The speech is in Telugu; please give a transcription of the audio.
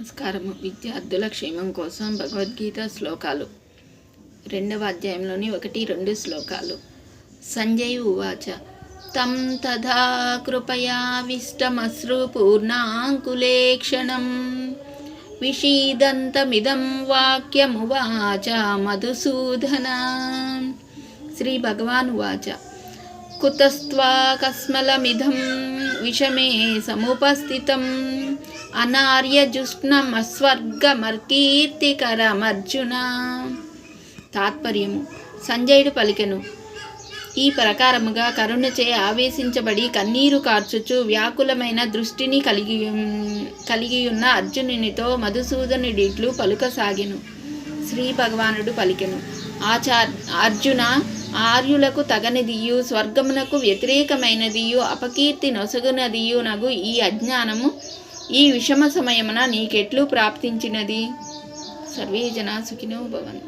నమస్కారము. విద్యార్థుల క్షేమం కోసం భగవద్గీత శ్లోకాలు 2వ అధ్యాయంలోని 1-2 శ్లోకాలు. సంజయ్ ఉవాచ తం తథా కృపయావిష్టమశ్రు పూర్ణాంకులేక్షణం విషీదంతమిదం వాక్యమువాచ మధుసూదన. శ్రీ భగవాన్ ఉవాచ కుతస్త్వా కస్మలమిదం విషమే సముపస్థితం అనార్యజుష్ణమస్వర్గమర్కీర్తికరమర్జున. తాత్పర్యము: సంజయుడు పలికెను, ఈ ప్రకారముగా కరుణచే ఆవేశించబడి కన్నీరు కార్చుచు వ్యాకులమైన దృష్టిని కలిగియున్న అర్జునునితో మధుసూదనుడిట్లు పలుకసాగెను. శ్రీ భగవానుడు పలికెను, అర్జున, ఆర్యులకు తగనిదియు స్వర్గమునకు వ్యతిరేకమైనదియు అపకీర్తి నొసగునదియు నగు ఈ అజ్ఞానము ఈ విషమ సమయమున నీకెట్లు ప్రాప్తించినది? సర్వే జనా సుఖినో భవంతు.